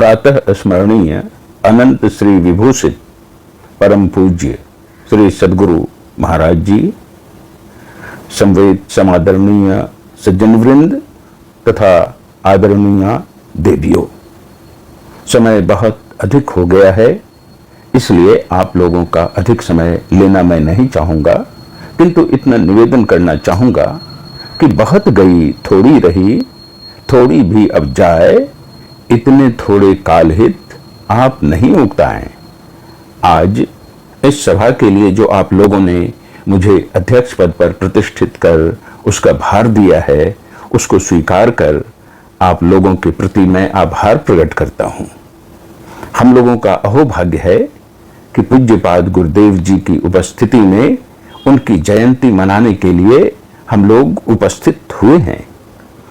प्रातः स्मरणीय अनंत श्री विभूषित परम पूज्य श्री सद्गुरु महाराज जी, संवेद समादरणीय सज्जन वृंद तथा आदरणीय देवियों, समय बहुत अधिक हो गया है, इसलिए आप लोगों का अधिक समय लेना मैं नहीं चाहूंगा, किंतु इतना निवेदन करना चाहूंगा कि बहुत गई थोड़ी रही, थोड़ी भी अब जाए, इतने थोड़े काल हित आप नहीं उगताएं। आज इस सभा के लिए जो आप लोगों ने मुझे अध्यक्ष पद पर प्रतिष्ठित कर उसका भार दिया है, उसको स्वीकार कर आप लोगों के प्रति मैं आभार प्रकट करता हूं। हम लोगों का अहोभाग्य है कि पूज्यपाद गुरुदेव जी की उपस्थिति में उनकी जयंती मनाने के लिए हम लोग उपस्थित हुए हैं।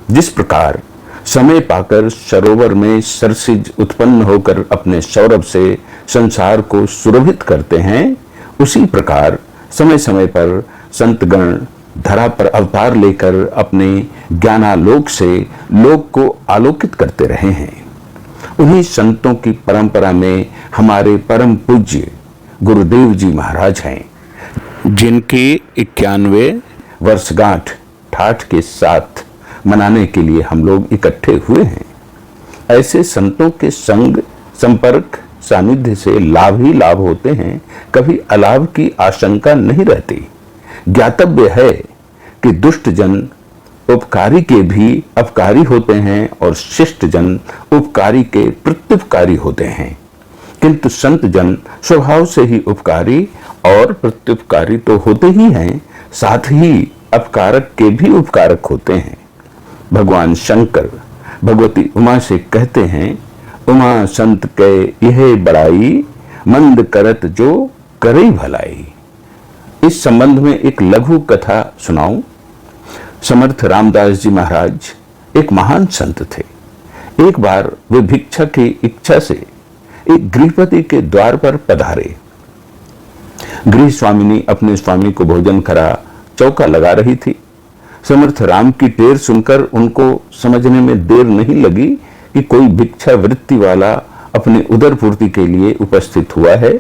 जिस प्रकार समय पाकर सरोवर में सरसिज उत्पन्न होकर अपने सौरभ से संसार को सुरभित करते हैं, उसी प्रकार समय समय पर संतगण धरा पर अवतार लेकर अपने ज्ञानालोक से लोक को आलोकित करते रहे हैं। उन्हीं संतों की परंपरा में हमारे परम पूज्य गुरुदेव जी महाराज हैं, जिनकी 91 वर्षगांठ ठाठ के साथ मनाने के लिए हम लोग इकट्ठे हुए हैं। ऐसे संतों के संग संपर्क सानिध्य से लाभ ही लाभ होते हैं, कभी अलाभ की आशंका नहीं रहती। ज्ञातव्य है कि दुष्ट जन उपकारी के भी अपकारी होते हैं और शिष्ट जन उपकारी के प्रत्युपकारी होते हैं, किंतु संत जन स्वभाव से ही उपकारी और प्रत्युपकारी तो होते ही हैं, साथ ही अपकारक के भी उपकारक होते हैं। भगवान शंकर भगवती उमा से कहते हैं, उमा संत के यह बड़ाई, मंद करत जो करे भलाई। इस संबंध में एक लघु कथा सुनाऊं। समर्थ रामदास जी महाराज एक महान संत थे। एक बार वे भिक्षा की इच्छा से एक गृहपति के द्वार पर पधारे। गृह स्वामिनी अपने स्वामी को भोजन करा चौका लगा रही थी। समर्थ राम की टेर सुनकर उनको समझने में देर नहीं लगी कि कोई भिक्षा वृत्ति वाला अपने उदर पूर्ति के लिए उपस्थित हुआ है।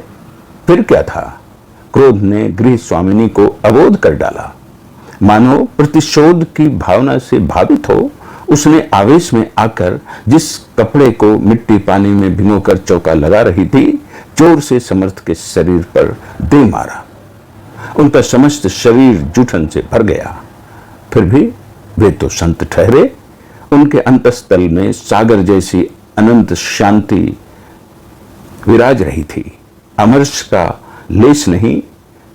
फिर क्या था, क्रोध ने गृह स्वामिनी को अबोध कर डाला। मानो प्रतिशोध की भावना से भावित हो, उसने आवेश में आकर जिस कपड़े को मिट्टी पानी में भिगोकर चौका लगा रही थी, जोर से समर्थ के शरीर पर दे मारा। उनका समस्त शरीर जूठन से भर गया। फिर भी वे तो संत ठहरे। उनके अंतस्थल में सागर जैसी अनंत शांति विराज रही थी। अमर्ष का लेश नहीं,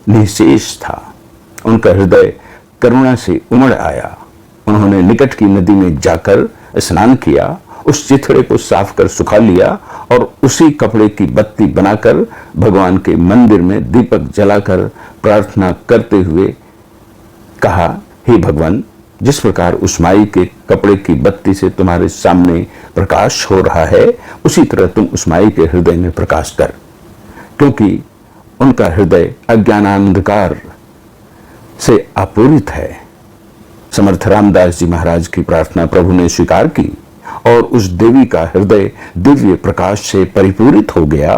निशेष था। उनका हृदय करुणा से उमड़ आया। उन्होंने निकट की नदी में जाकर स्नान किया, उस चिथड़े को साफ कर सुखा लिया और उसी कपड़े की बत्ती बनाकर भगवान के मंदिर में दीपक जलाकर प्रार्थना करते हुए कहा, हे भगवान, जिस प्रकार उस माई के कपड़े की बत्ती से तुम्हारे सामने प्रकाश हो रहा है, उसी तरह तुम उस माई के हृदय में प्रकाश कर, क्योंकि उनका हृदय अज्ञानांधकार से आपूरित है। समर्थ रामदास जी महाराज की प्रार्थना प्रभु ने स्वीकार की और उस देवी का हृदय दिव्य प्रकाश से परिपूरित हो गया।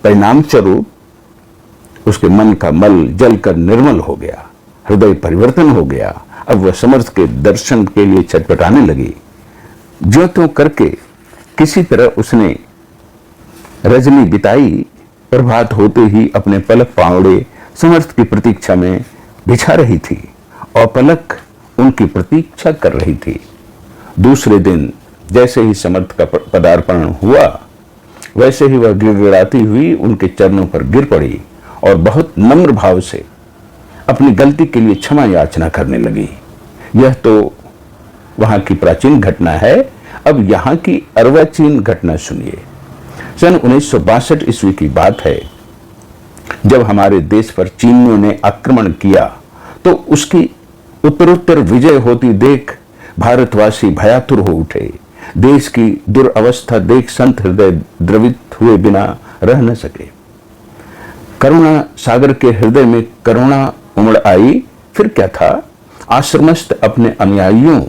परिणाम स्वरूप उसके मन का मल जलकर निर्मल हो गया, हृदय परिवर्तन हो गया। अब वह समर्थ के दर्शन के लिए छटपटाने लगी। ज्यों त्यों करके किसी तरह उसने रजनी बिताई। प्रभात होते ही अपने पलक पावड़े समर्थ की प्रतीक्षा में बिछा रही थी और पलक उनकी प्रतीक्षा कर रही थी। दूसरे दिन जैसे ही समर्थ का पदार्पण हुआ, वैसे ही वह गिड़गिड़ाती हुई उनके चरणों पर गिर पड़ी और बहुत नम्र भाव से अपनी गलती के लिए क्षमा याचना करने लगी। यह तो वहां की प्राचीन घटना है। अब यहाँ की अर्वाचीन घटना सुनिए। सन 1962 ईस्वी की बात है, जब हमारे देश पर चीनियों ने आक्रमण किया तो उसकी उत्तरोत्तर विजय होती देख भारतवासी भयातुर हो उठे। देश की दुर्अवस्था देख संत हृदय द्रवित हुए बिना रह न सके। करुणा सागर के हृदय में करुणा उमड़ आई। फिर क्या था, आश्रमस्थ अपने अनुयायियों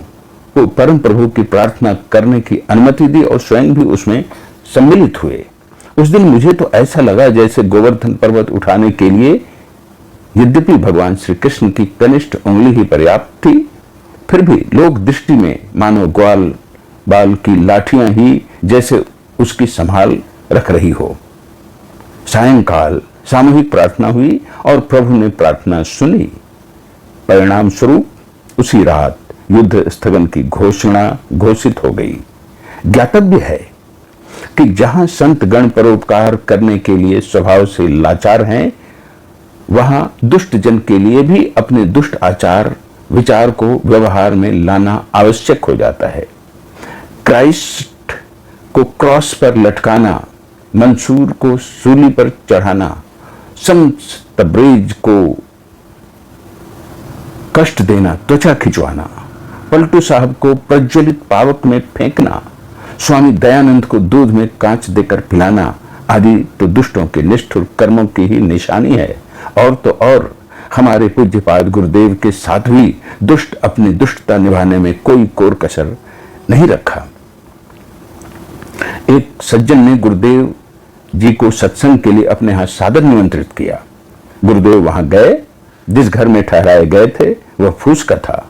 को परम प्रभु की प्रार्थना करने की अनुमति दी और स्वयं भी उसमें सम्मिलित हुए, उस दिन मुझे तो ऐसा लगा जैसे गोवर्धन पर्वत उठाने के लिए यद्यपि भगवान श्री कृष्ण की कनिष्ठ उंगली ही पर्याप्त थी, फिर भी लोक दृष्टि में मानो ग्वाल बाल की लाठियां ही जैसे उसकी संभाल रख रही हो। सायंकाल सामूहिक प्रार्थना हुई और प्रभु ने प्रार्थना सुनी। परिणाम स्वरूप उसी रात युद्ध स्थगन की घोषणा घोषित हो गई। ज्ञातव्य है कि जहां संत गण परोपकार करने के लिए स्वभाव से लाचार हैं, वहां दुष्ट जन के लिए भी अपने दुष्ट आचार विचार को व्यवहार में लाना आवश्यक हो जाता है। क्राइस्ट को क्रॉस पर लटकाना, मंसूर को सूली पर चढ़ाना, शम्स तब्रेज को कष्ट देना, त्वचा खिंचवाना, पलटू साहब को प्रज्वलित पावक में फेंकना, स्वामी दयानंद को दूध में कांच देकर पिलाना आदि तो दुष्टों के निष्ठुर कर्मों की ही निशानी है। और तो और हमारे पूज्यपाद गुरुदेव के साथ भी दुष्ट अपनी दुष्टता निभाने में कोई कोर कसर नहीं रखा। एक सज्जन ने गुरुदेव जी को सत्संग के लिए अपने यहां सादर निमंत्रित किया। गुरुदेव वहां गए। जिस घर में ठहराए गए थे वह फूस का था।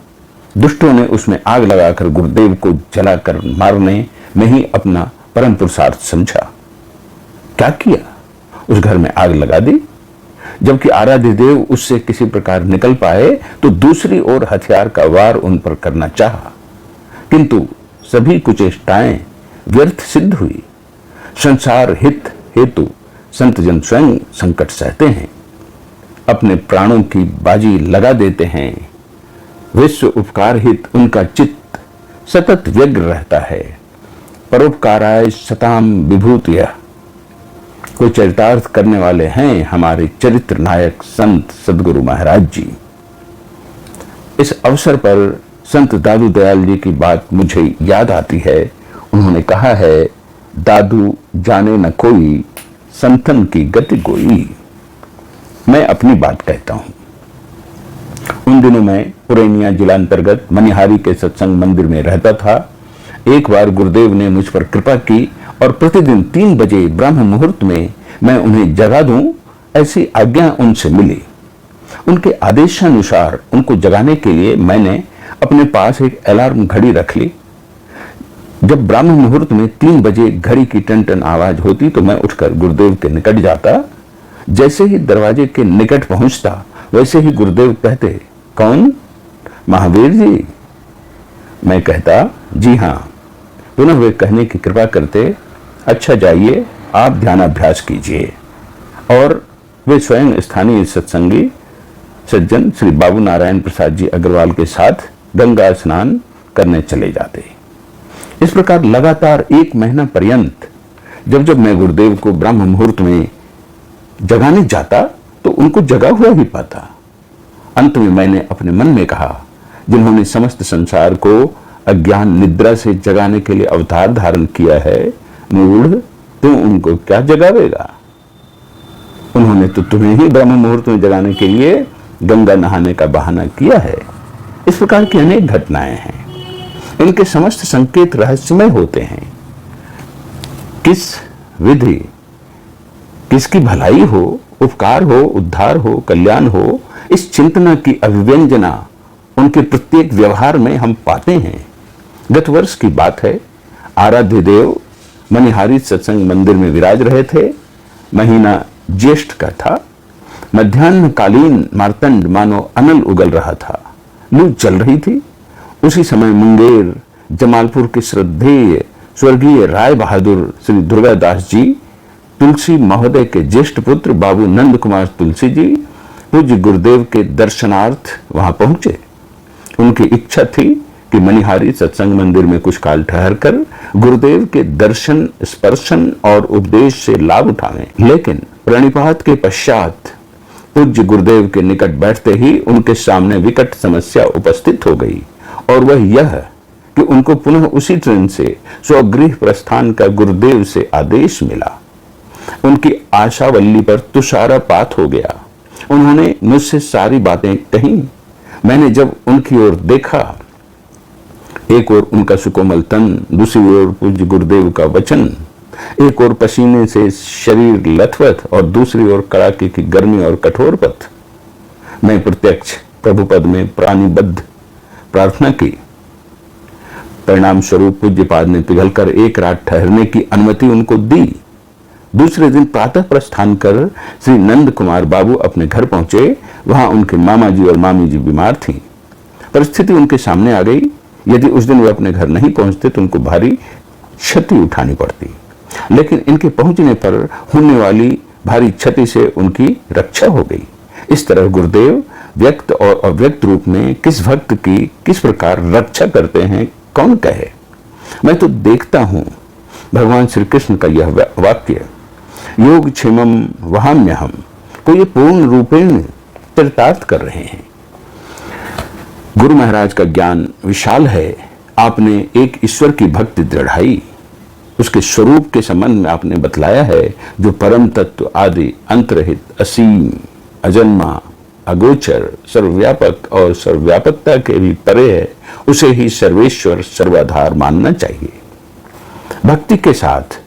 दुष्टों ने उसमें आग लगाकर गुरुदेव को जलाकर मारने में ही अपना परम पुरुषार्थ समझा। क्या किया? उस घर में आग लगा दी। जबकि आराध्य देव उससे किसी प्रकार निकल पाए तो दूसरी ओर हथियार का वार उन पर करना चाहा, किंतु सभी कुचेष्टाएं व्यर्थ सिद्ध हुई। संसार हित हेतु संत जन स्वयं संकट सहते हैं, अपने प्राणों की बाजी लगा देते हैं। विश्व उपकार हित उनका चित्त सतत व्यग्र रहता है। परोपकाराय सताम विभूतिया को चरितार्थ करने वाले हैं हमारे चरित्र नायक संत सदगुरु महाराज जी। इस अवसर पर संत दादू दयाल जी की बात मुझे याद आती है। उन्होंने कहा है, दादू जाने न कोई संतन की गति गोई। मैं अपनी बात कहता हूं। उन दिनों मैं पुरैनिया जिला अंतर्गत मनिहारी के सत्संग मंदिर में रहता था। एक बार गुरुदेव ने मुझ पर कृपा की और प्रतिदिन 3 बजे ब्रह्म मुहूर्त में मैं उन्हें जगा दूं, ऐसी आज्ञा उनसे मिली। उनके आदेशानुसार उनको जगाने के लिए मैंने अपने पास एक अलार्म घड़ी रख ली। जब ब्राह्म मुहूर्त में 3 बजे घड़ी की टन आवाज होती तो मैं उठकर गुरुदेव के निकट जाता। जैसे ही दरवाजे के निकट पहुंचता वैसे ही गुरुदेव कहते, कौन? महावीर जी। मैं कहता, जी हां। पुनः वे कहने की कृपा करते, अच्छा जाइए, आप ध्यानाभ्यास कीजिए। और वे स्वयं स्थानीय सत्संगी सज्जन श्री बाबू नारायण प्रसाद जी अग्रवाल के साथ गंगा स्नान करने चले जाते। इस प्रकार लगातार 1 महीना पर्यंत जब जब मैं गुरुदेव को ब्रह्म मुहूर्त में जगाने जाता तो उनको जगा हुआ ही पाता। अंत में मैंने अपने मन में कहा, जिन्होंने समस्त संसार को अज्ञान निद्रा से जगाने के लिए अवतार धारण किया है, मूढ़, तू उनको क्या जगावेगा? उन्होंने तो तुम्हें ही ब्रह्म मुहूर्त में जगाने के लिए गंगा नहाने का बहाना किया है। इस प्रकार की अनेक घटनाएं हैं। इनके समस्त संकेत रहस्यमय होते हैं। किस विधि किसकी भलाई हो, उपकार हो, उद्धार हो, कल्याण हो, इस चिंतना की अभिव्यंजना उनके प्रत्येक व्यवहार में हम पाते हैं। गत वर्ष की बात है, आराध्य देव मनिहारी सत्संग मंदिर में विराज रहे थे। महीना ज्येष्ठ का था। मध्याह्नकालीन मार्तंड मानो अनल उगल रहा था। लू चल रही थी। उसी समय मुंगेर जमालपुर के श्रद्धेय स्वर्गीय राय बहादुर श्री दुर्गादास जी, तुलसी महोदय के ज्येष्ठ पुत्र बाबू नंद कुमार तुलसी जी पूज्य गुरुदेव के दर्शनार्थ वहां पहुंचे। उनकी इच्छा थी कि मनिहारी सत्संग मंदिर में कुछ काल ठहरकर गुरुदेव के दर्शन, स्पर्शन और उपदेश से लाभ उठावें। लेकिन प्रणिपात के पश्चात पूज्य गुरुदेव के निकट बैठते ही उनके सामने विकट समस्या उपस्थित हो गई, और वह यह कि उनको पुनः उसी ट्रेन से स्वगृह प्रस्थान का गुरुदेव से आदेश मिला। उनकी आशावल्ली पर तुषारपात हो गया। उन्होंने मुझसे सारी बातें कही। मैंने जब उनकी ओर देखा, एक ओर उनका सुकोमल तन, दूसरी ओर पूज्य गुरुदेव का वचन, एक ओर पसीने से शरीर लथपथ और दूसरी ओर कड़ाके की गर्मी और कठोर पथ। मैं प्रत्यक्ष प्रभु पद में प्राणीबद्ध प्रार्थना की। परिणाम स्वरूप पूज्यपाद ने पिघलकर एक रात ठहरने की अनुमति उनको दी। दूसरे दिन प्रातः प्रस्थान कर श्री नंद कुमार बाबू अपने घर पहुंचे। वहां उनके मामा जी और मामी जी बीमार थीं। परिस्थिति उनके सामने आ गई। यदि उस दिन वे अपने घर नहीं पहुंचते तो उनको भारी क्षति उठानी पड़ती, लेकिन इनके पहुंचने पर होने वाली भारी क्षति से उनकी रक्षा हो गई। इस तरह गुरुदेव व्यक्त और अव्यक्त रूप में किस भक्त की किस प्रकार रक्षा करते हैं कौन कहे। मैं तो देखता हूं भगवान श्री कृष्ण का यह वाक्य, योग क्षेमम वहाम्यहम, को ये पूर्ण रूपेण चरितार्थ कर रहे हैं। गुरु महाराज का ज्ञान विशाल है। आपने एक ईश्वर की भक्ति दृढ़ाई, उसके स्वरूप के संबंध में आपने बतलाया है, जो परम तत्व आदि अंतरहित असीम अजन्मा अगोचर सर्वव्यापक और सर्वव्यापकता के भी परे है, उसे ही सर्वेश्वर सर्वाधार मानना चाहिए। भक्ति के साथ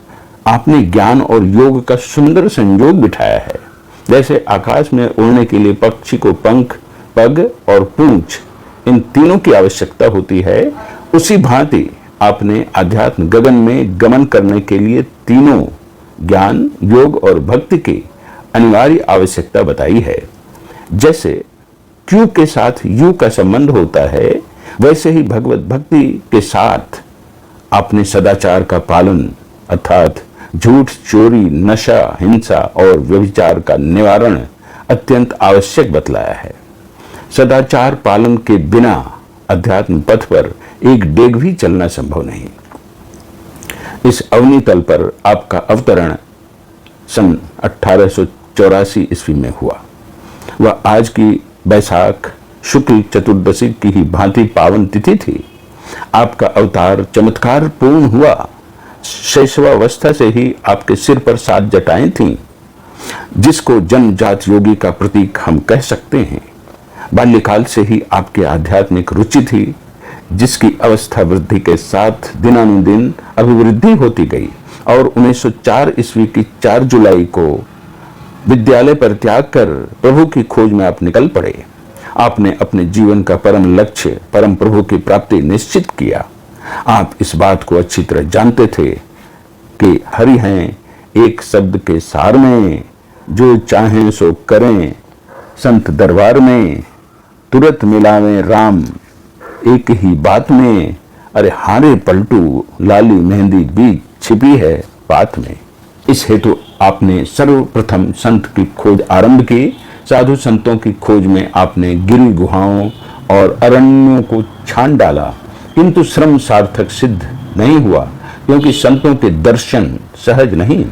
आपने ज्ञान और योग का सुंदर संयोग बिठाया है। जैसे आकाश में उड़ने के लिए पक्षी को पंख, पग और पूंछ, इन तीनों की आवश्यकता होती है, उसी भांति आपने अध्यात्म गगन में गमन करने के लिए तीनों ज्ञान, योग और भक्ति की अनिवार्य आवश्यकता बताई है। जैसे क्यू के साथ यू का संबंध होता है, वैसे ही भगवत भक्ति के साथ आपने सदाचार का पालन अर्थात झूठ, चोरी, नशा, हिंसा और व्यभिचार का निवारण अत्यंत आवश्यक बतलाया है। सदाचार पालन के बिना अध्यात्म पथ पर एक डेग भी चलना संभव नहीं। इस अवनी तल पर आपका अवतरण सन 1884 ईस्वी में हुआ। वह आज की बैसाख शुक्ल चतुर्दशी की ही भांति पावन तिथि थी। आपका अवतार चमत्कार पूर्ण हुआ। शैशवावस्था से ही आपके सिर पर 7 जटाएं थीं, जिसको जन्म जात योगी का प्रतीक हम कह सकते हैं। बाल्यकाल से ही आपके आध्यात्मिक रुचि थी, जिसकी अवस्था वृद्धि के साथ दिनानुदिन अभिवृद्धि होती गई और 1904 ईस्वी की 4 जुलाई को विद्यालय पर त्याग कर प्रभु की खोज में आप निकल पड़े। आपने अपने जीवन का परम लक्ष्य परम प्रभु की प्राप्ति निश्चित किया। आप इस बात को अच्छी तरह जानते थे कि हरि हैं एक शब्द के सार में, जो चाहें सो करें संत दरबार में, तुरंत मिलावें राम एक ही बात में, अरे हारे पलटू लाली मेहंदी बीच छिपी है बात में। इस हेतु आपने सर्वप्रथम संत की खोज आरंभ की। साधु संतों की खोज में आपने गिरी गुहाओं और अरण्यों को छान डाला, किंतु श्रम सार्थक सिद्ध नहीं हुआ, क्योंकि संतों के दर्शन सहज नहीं।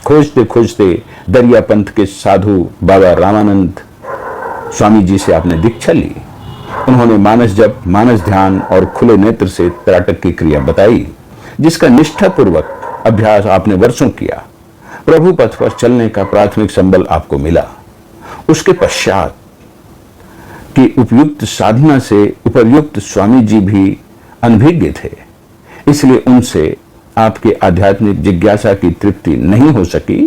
खोजते खोजते दरिया पंथ के साधु बाबा रामानंद स्वामी जी से आपने दीक्षा ली। उन्होंने मानस जप, मानस ध्यान और खुले नेत्र से त्राटक की क्रिया बताई, जिसका निष्ठापूर्वक अभ्यास आपने वर्षों किया। प्रभु पथ पर चलने का प्राथमिक संबल आपको मिला। उसके पश्चात की उपयुक्त साधना से उपर्युक्त स्वामी जी भी अनभिज्ञ थे, इसलिए उनसे आपके आध्यात्मिक जिज्ञासा की तृप्ति नहीं हो सकी।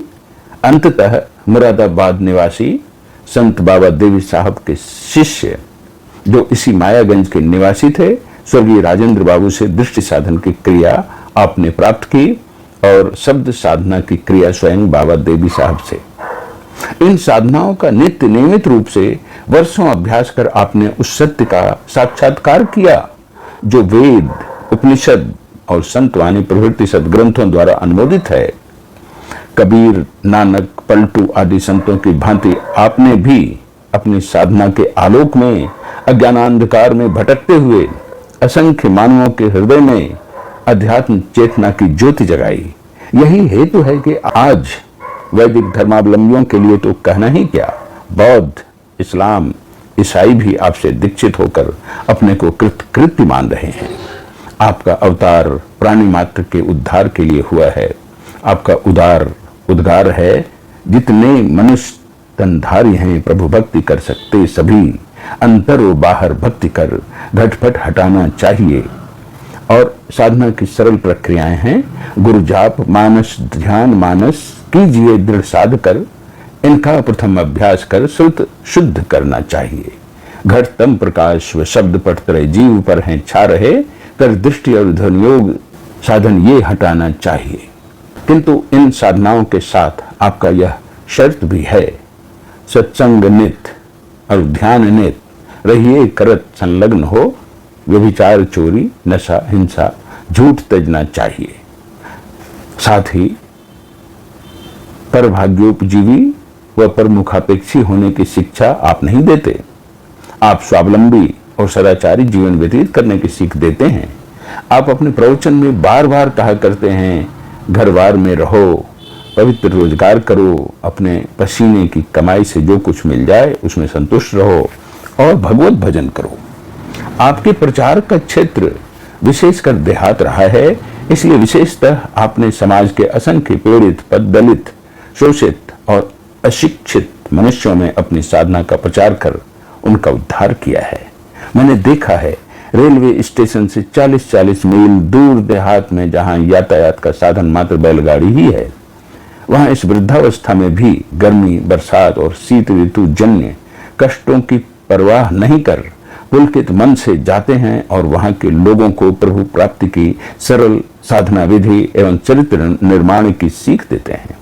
अंततः मुरादाबाद निवासी संत बाबा देवी साहब के शिष्य, जो इसी मायागंज के निवासी थे, स्वर्गीय राजेंद्र बाबू से दृष्टि साधन की क्रिया आपने प्राप्त की और शब्द साधना की क्रिया स्वयं बाबा देवी साहब से। इन साधनाओं का नित्य नियमित रूप से वर्षों अभ्यास कर आपने उस सत्य का साक्षात्कार किया, जो वेद, उपनिषद और संतवाणी प्रभृति सदग्रंथों द्वारा अनुमोदित है। कबीर, नानक, पलटू आदि संतों की भांति आपने भी अपनी साधना के आलोक में अज्ञानांधकार में भटकते हुए असंख्य मानवों के हृदय में अध्यात्म चेतना की ज्योति जगाई। यही हेतु है कि आज वैदिक धर्मावलंबियों के लिए तो कहना ही क्या, बौद्ध, इस्लाम, ईसाई भी आपसे दीक्षित होकर अपने को कृतकृत्य मान रहे हैं। आपका अवतार प्राणी मात्र के उद्धार के लिए हुआ है। आपका उदार उद्गार है, जितने मनुष्य तनधारी हैं प्रभु भक्ति कर सकते सभी, अंतर व बाहर भक्ति कर घटपट हटाना चाहिए। और साधना की सरल प्रक्रियाएं हैं। गुरु जाप, मानस, ध्यान, मानस कीजिए दृढ़ साध कर, इनका प्रथम अभ्यास कर श्रुत शुद्ध करना चाहिए। घट तम प्रकाश व शब्द पट तरह जीव पर हैं छा रहे, कर दृष्टि और धन योग साधन ये हटाना चाहिए। किंतु इन साधनाओं के साथ आपका यह शर्त भी है, सत्संग नित और ध्यान नित रहिए, करत संलग्न हो, व्यभिचार, चोरी, नशा, हिंसा, झूठ त्यजना चाहिए। साथ ही परभाग्योपजीवी व परमुखापेक्षी होने की शिक्षा आप नहीं देते। आप स्वावलंबी और सदाचारी जीवन व्यतीत करने की सीख देते हैं। आप अपने प्रवचन में बार बार कहा करते हैं, घर बार में रहो, पवित्र रोजगार करो, अपने पसीने की कमाई से जो कुछ मिल जाए उसमें संतुष्ट रहो और भगवत भजन करो। आपके प्रचार का क्षेत्र विशेषकर देहात रहा है, इसलिए विशेषतः आपने समाज के असंख्य पीड़ित, दलित, शोषित और अशिक्षित मनुष्यों में अपनी साधना का प्रचार कर उनका उद्धार किया है। मैंने देखा है, रेलवे स्टेशन से 40-40 मील दूर देहात में जहां यातायात का साधन मात्र बैलगाड़ी ही है, वहां इस वृद्धावस्था में भी गर्मी, बरसात और शीत ऋतु जन्य कष्टों की परवाह नहीं कर पुलकित मन से जाते हैं और वहां के लोगों को प्रभु प्राप्ति की सरल साधना विधि एवं चरित्र निर्माण की सीख देते हैं।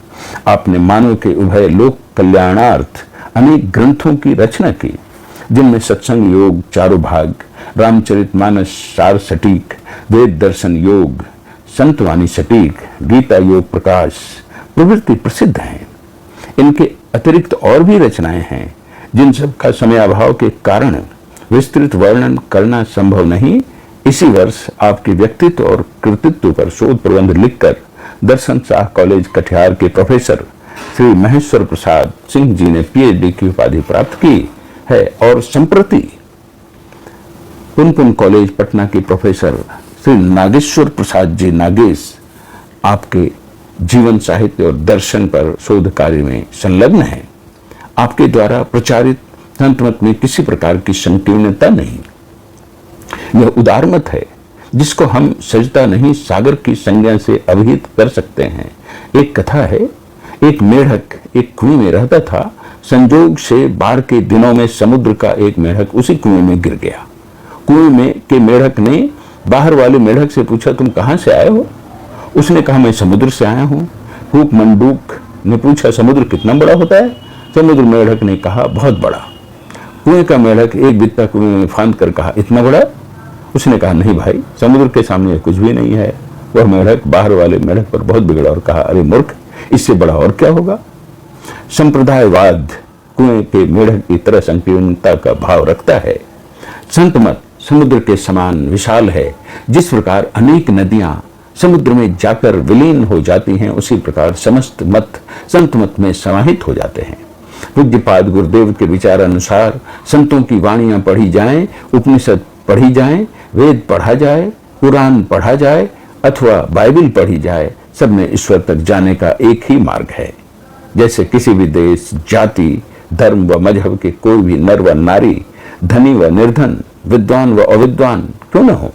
आपने मानव के उभय लोक कल्याणार्थ अनेक ग्रंथों की रचना की, जिनमें सत्संग योग चारों भाग, रामचरितमानस सार सटीक, वेद दर्शन योग, संतवाणी सटीक, गीता योग प्रकाश प्रवृत्ति प्रसिद्ध हैं। इनके अतिरिक्त और भी रचनाएं हैं, जिन सब का समयाभाव के कारण विस्तृत वर्णन करना संभव नहीं। इसी वर्ष आपके व्यक्तित्व और कृतित्व पर शोध प्रबंध लिखकर दर्शन शाह कॉलेज कटिहार के प्रोफेसर श्री महेश्वर प्रसाद सिंह जी ने पीएचडी की उपाधि प्राप्त की है और संप्रति पुनपुन कॉलेज पटना के प्रोफेसर श्री नागेश्वर प्रसाद जी नागेश आपके जीवन, साहित्य और दर्शन पर शोध कार्य में संलग्न है। आपके द्वारा प्रचारित संत मत में किसी प्रकार की संकीर्णता नहीं। यह उदार मत है जिसको हम सजता नहीं सागर की संज्ञा से अभिहित कर सकते हैं। एक कथा है, एक मेढक एक कुएं में रहता था। संजोग से बाढ़ के दिनों में समुद्र का एक मेढक उसी कुएं में गिर गया। कुएं में के मेढक ने बाहर वाले मेढक से पूछा, तुम कहां से आए हो? उसने कहा, मैं समुद्र से आया हूं। कूप मंडूक ने पूछा, समुद्र कितना बड़ा होता है? समुद्र मेढक ने कहा, बहुत बड़ा। कुएं का मेढक एक बित्ता कुएं में फांद कर कहा, इतना बड़ा? उसने कहा, नहीं भाई, समुद्र के सामने कुछ भी नहीं है। वह मेढक बाहर वाले मेढक पर बहुत बिगड़ा और कहा, अरे मूर्ख, इससे बड़ा और क्या होगा? संप्रदायवाद कुएं के मेढक की तरह संकीर्णता का भाव रखता है। संत मत समुद्र के समान विशाल है। जिस प्रकार अनेक नदियां समुद्र में जाकर विलीन हो जाती हैं, उसी प्रकार समस्त मत संत मत में समाहित हो जाते हैं। पूज्यपाद गुरुदेव के विचार अनुसार संतों की वाणियां पढ़ी जाएं, उपनिषद पढ़ी जाएं, वेद पढ़ा जाए, कुरान पढ़ा जाए अथवा बाइबल पढ़ी जाए, सब में ईश्वर तक जाने का एक ही मार्ग है। जैसे किसी भी देश, जाति, धर्म व मजहब के कोई भी नर व नारी, धनी व निर्धन, विद्वान व अविद्वान क्यों न हो,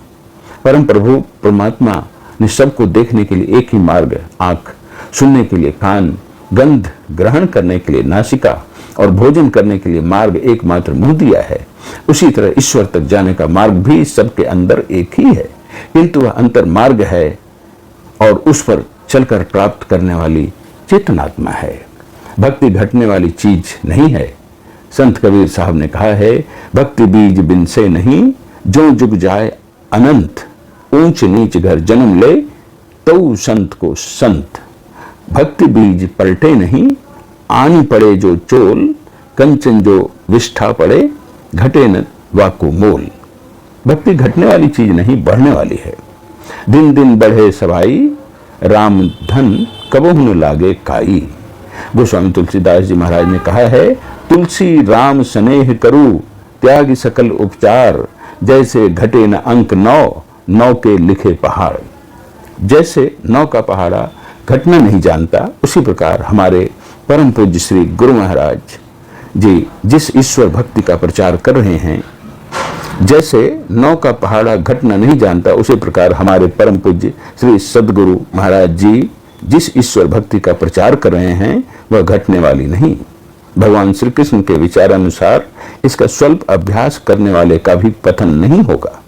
परम प्रभु परमात्मा ने सबको देखने के लिए एक ही मार्ग, आंख, सुनने के लिए कान, गंध ग्रहण करने के लिए नासिका और भोजन करने के लिए मार्ग एकमात्र मुंह दिया है। उसी तरह ईश्वर तक जाने का मार्ग भी सबके अंदर एक ही है, किंतु वह अंतर मार्ग है और उस पर चलकर प्राप्त करने वाली चेतनात्मा है। भक्ति घटने वाली चीज नहीं है। संत कबीर साहब ने कहा है, भक्ति बीज बिन से नहीं, जो जुग जाए अनंत, ऊंच नीच घर जन्म ले, तो संत को संत। भक्ति बीज पलटे नहीं, आनी पड़े जो चोल, कंचन जो विष्ठा पड़े, घटे न वाको मोल। भक्ति घटने वाली चीज नहीं, बढ़ने वाली है। दिन दिन बढ़े सभाई, राम धन कबहु न लागे काई। गोस्वामी तुलसीदास जी महाराज ने कहा है, तुलसी राम स्नेह करू, त्याग सकल उपचार, जैसे घटे न अंक 9, 9 के लिखे पहाड़। जैसे 9 का पहाड़ा घटना नहीं जानता, उसी प्रकार हमारे परम पूज्य श्री गुरु महाराज जी जिस ईश्वर भक्ति का प्रचार कर रहे हैं, जैसे नौ का पहाड़ा घटना नहीं जानता, उसी प्रकार हमारे परम पूज्य श्री सद्गुरु महाराज जी जिस ईश्वर भक्ति का प्रचार कर रहे हैं वह घटने वाली नहीं। भगवान श्री कृष्ण के विचारानुसार इसका स्वल्प अभ्यास करने वाले का भी पतन नहीं होगा।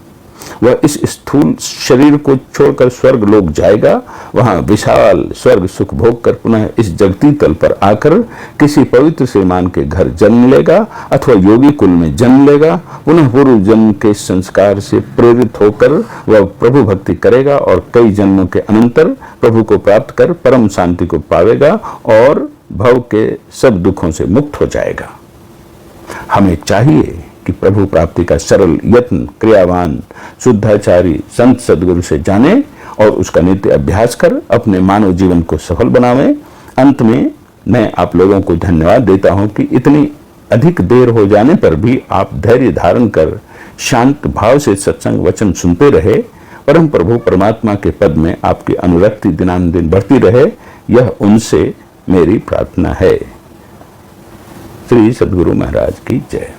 वह इस स्थूल शरीर को छोड़कर स्वर्ग लोक जाएगा, वहां विशाल स्वर्ग सुख भोग कर पुनः इस जगती तल पर आकर किसी पवित्र श्रीमान के घर जन्म लेगा अथवा योगी कुल में जन्म लेगा। पुनः पूर्व जन्म के संस्कार से प्रेरित होकर वह प्रभु भक्ति करेगा और कई जन्मों के अनंतर प्रभु को प्राप्त कर परम शांति को पावेगा और भव के सब दुखों से मुक्त हो जाएगा। हमें चाहिए कि प्रभु प्राप्ति का सरल यत्न क्रियावान शुद्धाचारी संत सदगुरु से जाने और उसका नित्य अभ्यास कर अपने मानव जीवन को सफल बनावें। अंत में मैं आप लोगों को धन्यवाद देता हूं कि इतनी अधिक देर हो जाने पर भी आप धैर्य धारण कर शांत भाव से सत्संग वचन सुनते रहे। परम प्रभु परमात्मा के पद में आपकी अनुरक्ति दिनानुदिन बढ़ती रहे, यह उनसे मेरी प्रार्थना है। श्री सद्गुरु महाराज की जय।